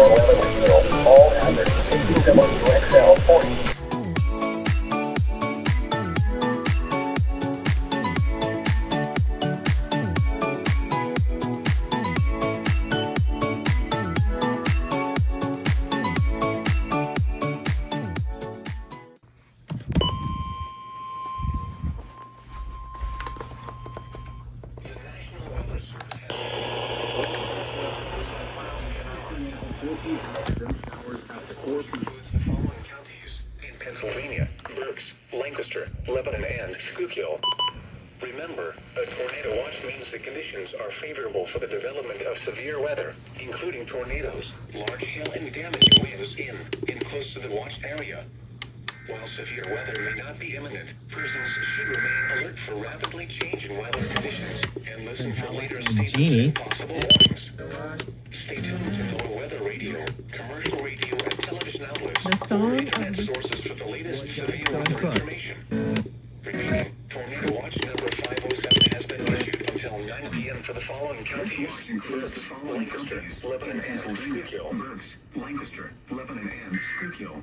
Weather Radio. All hazards. WXL40. Pennsylvania, Berks, Lancaster, Lebanon, and Schuylkill. Remember, a tornado watch means the conditions are favorable for the development of severe weather, including tornadoes, large hail, and damaging winds in close to the watched area. While severe weather may not be imminent, persons should remain alert for rapidly changing weather conditions and listen for later statements and possible warnings. Stay tuned to NOAA Weather Radio, commercial radio, and television outlets, or internet sources for the latest severe weather information. Repeating, Tornado Watch number 507 has been issued until 9 p.m. for the following counties: Berks, Lancaster, Lebanon, and Schuylkill. Berks, Lancaster, Lebanon, and Schuylkill.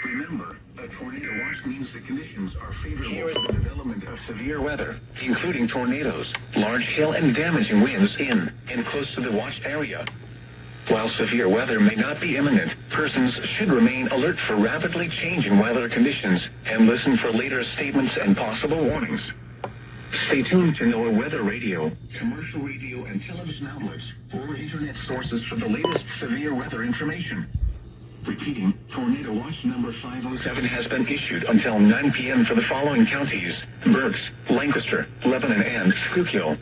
Remember, a tornado watch means the conditions are favorable for the development of severe weather, including tornadoes, large hail, and damaging winds in and close to the watched area. While severe weather may not be imminent, persons should remain alert for rapidly changing weather conditions and listen for later statements and possible warnings. Stay tuned to NOAA Weather Radio, commercial radio, and television outlets, or internet sources for the latest severe weather information. Repeating, Tornado Watch number 507 has been issued until 9 p.m. for the following counties: Berks, Lancaster, Lebanon, and Schuylkill.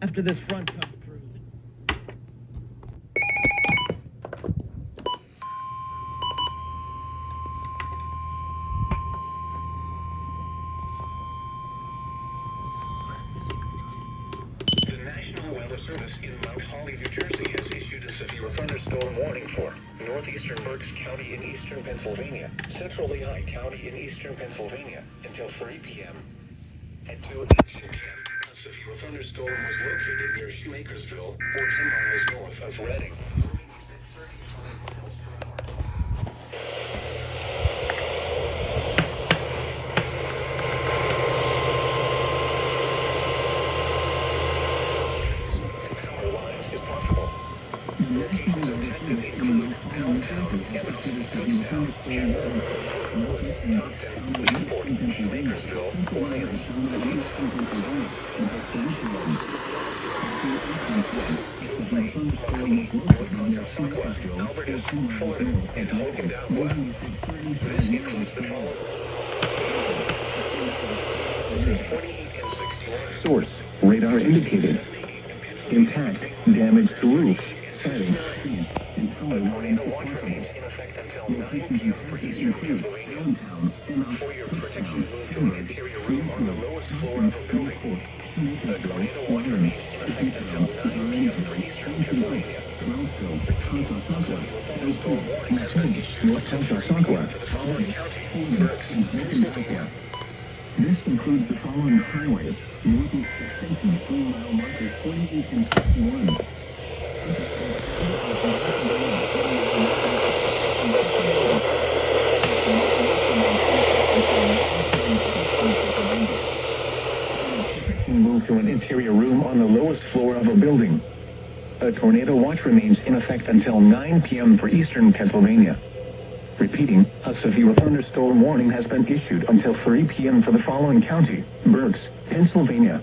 After this front comes through. Service in Mount Holly, New Jersey has issued a severe thunderstorm warning for northeastern Berks County in eastern Pennsylvania, central Lehigh County in eastern Pennsylvania until 3 p.m. At 2:18 p.m., a severe thunderstorm was located near Shoemakersville, 14 miles north of Reading. Locations of active include Allentown, Evanston, Kutztown, Canberra, Compton, Westport, Shoemakersville, Lyons, Albertus, Fulton, and Hogan-Down-West. This includes the following: 48 and 61. Source: radar indicated. Impact: damage to roof. A tornado watch remains in effect until 9 p.m. for eastern Pennsylvania. For your protection, move to an interior room on the lowest floor of a building. A tornado watch remains in effect until 9 p.m. for eastern Pennsylvania. Thunderstorm warning has been issued for the following county: Berks, Pennsylvania. This includes the following highways: northeast extension 3-mile markers 48 and 61. Move to an interior room on the lowest floor of a building. A tornado watch remains in effect until 9 p.m. for eastern Pennsylvania. Repeating, a severe thunderstorm warning has been issued until 3 p.m. for the following county: Berks, Pennsylvania.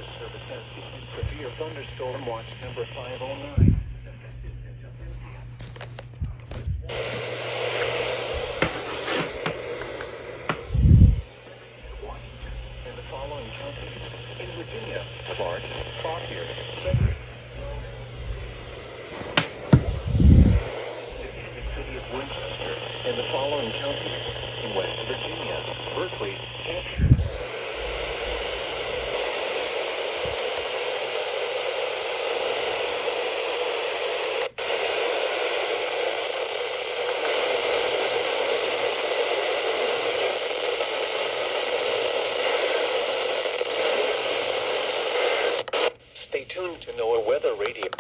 Weather Service has issued severe thunderstorm watch number 509. In the following counties, in Virginia, Clark, Fauquier, Frederick. The city of Winchester, in the following counties, in West Virginia, Berkeley, Hampshire. Stay tuned to NOAA Weather Radio.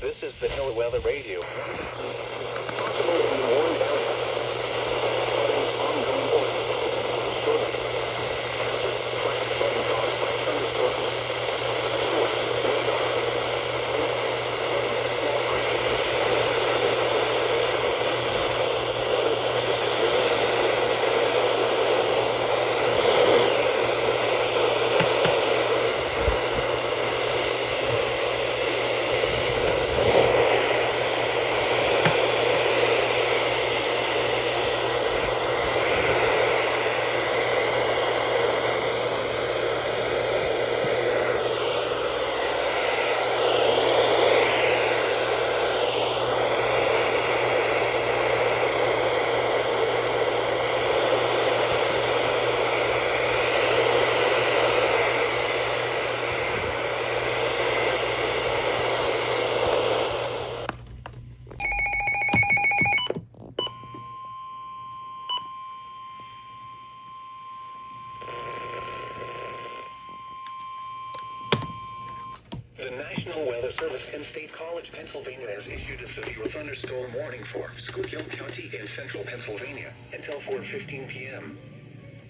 This is the NOAA Weather Radio. The National Weather Service and State College, Pennsylvania has issued a severe thunderstorm warning for Schuylkill County in central Pennsylvania until 4:15 p.m.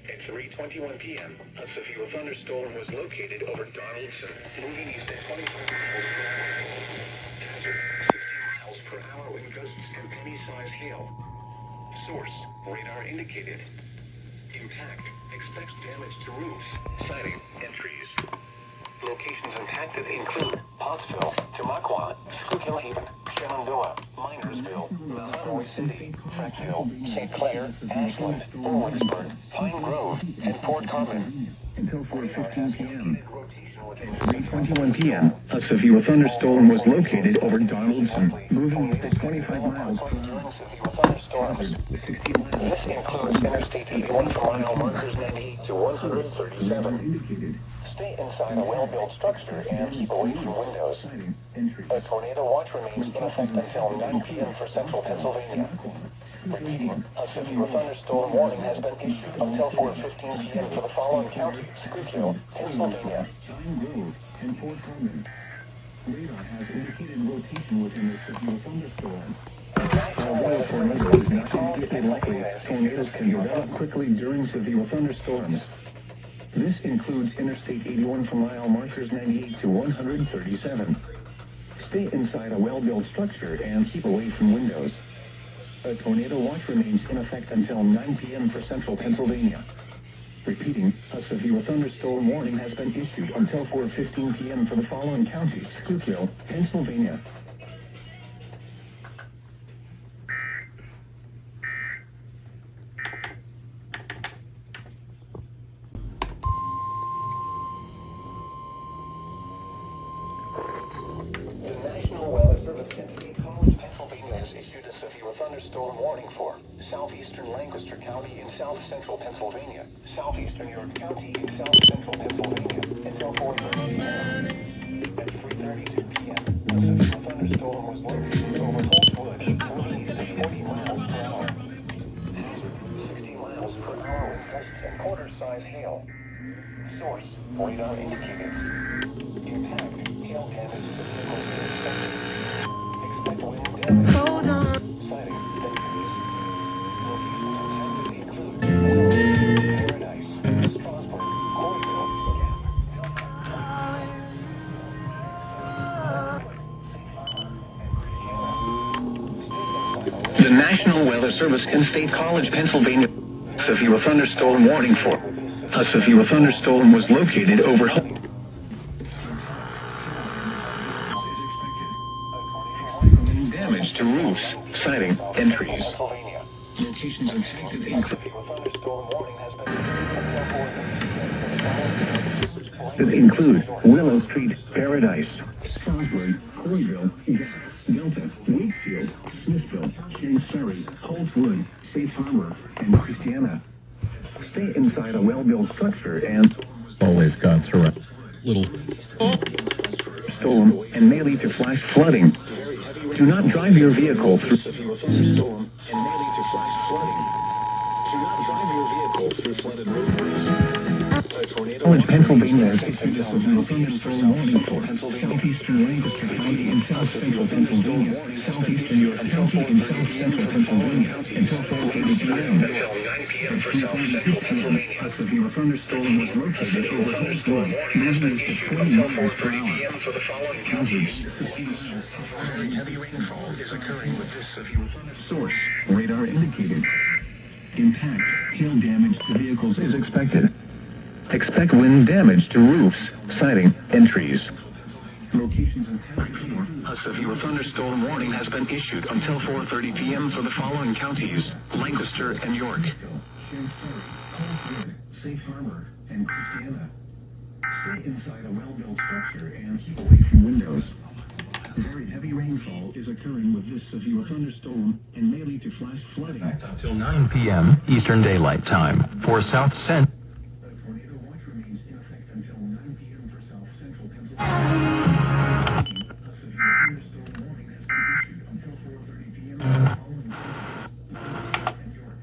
At 3:21 p.m., a severe thunderstorm was located over Donaldson, moving east at 25 miles per hour. Hazard, 60 miles per hour with gusts and penny-sized hail. Source, radar indicated. Impact, expects damage to roofs, siding, and trees. Locations impacted include Pottsville, Tamaqua, Schuylkill Haven, Shenandoah, Minersville, Mahanoy City, Frankville, St. Clair, Ashland, Owensburg, Pine Grove, and Fort Carmen. Until 4:15 p.m. 3:21 p.m., a severe thunderstorm was located over Donaldson, moving at 25 miles per hour. Thunderstorms. This includes Interstate 81 from mile markers 98 to 137. Stay inside a well-built structure and keep away from windows. A tornado watch remains in effect until 9 p.m. for central Pennsylvania. Repeating, a severe thunderstorm warning has been issued until 4:15 p.m. for the following counties: Schuylkill, Pennsylvania. Pine Grove and Fort Carmen. Radar has indicated rotation within the severe thunderstorm. Although a tornado is not completely likely, tornadoes can develop quickly during severe thunderstorms. This includes Interstate 81 from mile markers 98 to 137. Stay inside a well-built structure and keep away from windows. A tornado watch remains in effect until 9 p.m. for central Pennsylvania. Repeating, a severe thunderstorm warning has been issued until 4:15 p.m. for the following counties: Schuylkill, Pennsylvania. Southeastern Lancaster County in south-central Pennsylvania, southeastern York County in south-central Pennsylvania, until 4:30 p.m. At 3:32 p.m., a severe thunderstorm was located over Holtwood, moving east at 40 miles per hour. Hazard, 60 miles per hour with gusts and quarter-size hail. Source, radar indicated. Impact, hail damage to the vehicle expected. Expect wind damage. Hold on. Siding, The National Weather Service and State College, Pennsylvania. Severe thunderstorm warning for. A severe thunderstorm was located over damage to roofs, siding, and trees. Pennsylvania. Locations impacted include Thunderstorm warning has Willow Street, Paradise, Strasburg, Cornville, Delta, Wakefield, Smithville, Kings Ferry, Coltswood, Safe Harbor, and Christiana. Stay inside a well-built structure and Always God's around. Little. storm and may lead to flash flooding. Do not drive your vehicle through severe thunderstorm and may lead to flash flooding. Do not drive your vehicle through flooded roadways. A tornado. Pennsylvania has issued a severe thunderstorm warning for southeastern Lancaster County and south central Pennsylvania, southeastern York County and south central Pennsylvania until 4:30 p.m. until 9 p.m. for south central Pennsylvania. A severe thunderstorm was located over Holston, moving to 20 Until miles per 4:30 hour. p.m. for the following counties. Very heavy rainfall is occurring with this severe source. Radar indicated. Impact, hail damage to vehicles is expected. Expect wind damage to roofs, siding, and trees. Locations in Baltimore. A severe thunderstorm warning has been issued until 4:30 p.m. for the following counties: Lancaster and York. Safe Harbor and Christiana. Stay inside a well-built structure and keep away from windows. Very heavy rainfall is occurring with this severe thunderstorm and may lead to flash flooding. Until 9 p.m. Eastern Daylight Time for South Central. A tornado watch remains in effect until 9 p.m. for South Central Pennsylvania. A severe thunderstorm warning has been issued until 4:30 p.m. for the following counties: and York.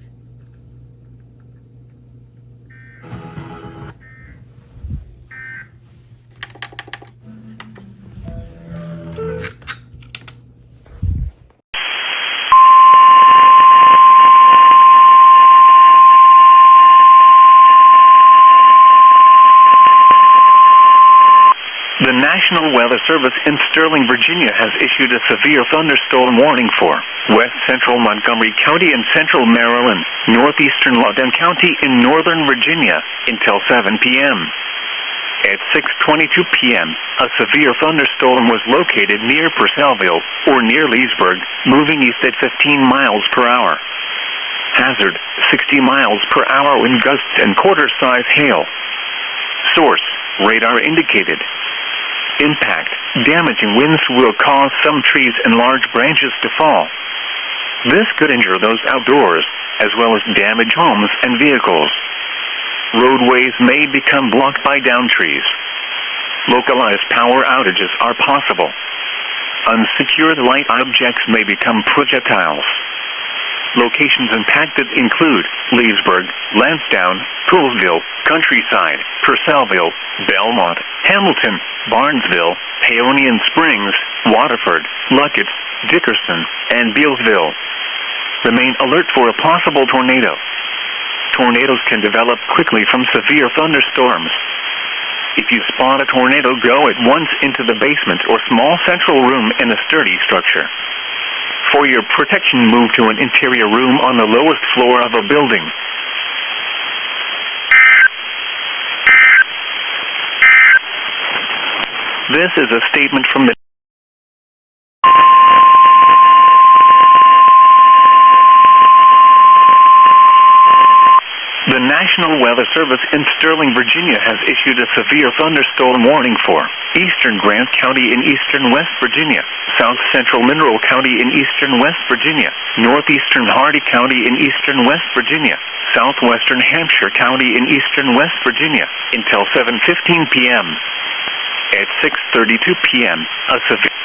The National Weather Service in Sterling, Virginia has issued a severe thunderstorm warning for west central Montgomery County and central Maryland, northeastern Loudoun County in northern Virginia until 7 p.m. At 6:22 p.m., a severe thunderstorm was located near Purcellville or near Leesburg, moving east at 15 miles per hour. Hazard, 60 miles per hour wind gusts and quarter-size hail. Source, radar indicated. Impact, damaging winds will cause some trees and large branches to fall. This could injure those outdoors, as well as damage homes and vehicles. Roadways may become blocked by downed trees. Localized power outages are possible. Unsecured light objects may become projectiles. Locations impacted include Leesburg, Lansdowne, Poolsville, Countryside, Purcellville, Belmont, Hamilton, Barnesville, Paonian Springs, Waterford, Luckett, Dickerson, and Bealsville. Remain alert for a possible tornado. Tornadoes can develop quickly from severe thunderstorms. If you spot a tornado, go at once into the basement or small central room in a sturdy structure. For your protection, move to an interior room on the lowest floor of a building. This is a statement from the National Weather Service in Sterling, Virginia has issued a severe thunderstorm warning for eastern Grant County in eastern West Virginia, south central Mineral County in eastern West Virginia, northeastern Hardy County in eastern West Virginia, southwestern Hampshire County in eastern West Virginia, until 7:15 p.m. At 6:32 p.m., a severe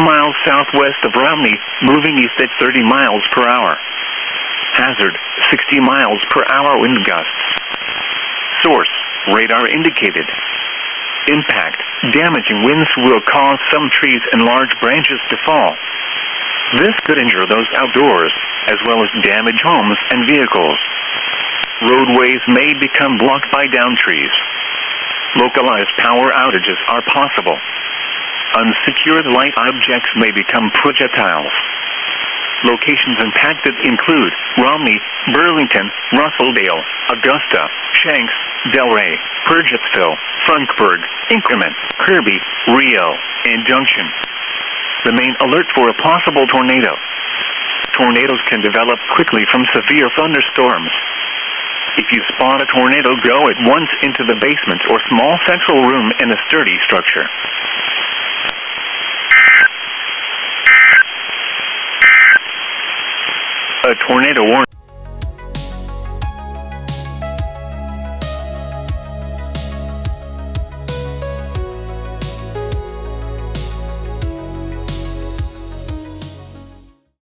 miles southwest of Romney, moving east at 30 miles per hour. Hazard, 60 miles per hour wind gusts. Source, radar indicated. Impact, damaging winds will cause some trees and large branches to fall. This could injure those outdoors, as well as damage homes and vehicles. Roadways may become blocked by downed trees. Localized power outages are possible. Unsecured light objects may become projectiles. Locations impacted include Romney, Burlington, Russelldale, Augusta, Shanks, Delray, Purgetsville, Funkburg, Increment, Kirby, Rio, and Junction. Remain alert for a possible tornado. Tornadoes can develop quickly from severe thunderstorms. If you spot a tornado, go at once into the basement or small central room in a sturdy structure. A tornado warning.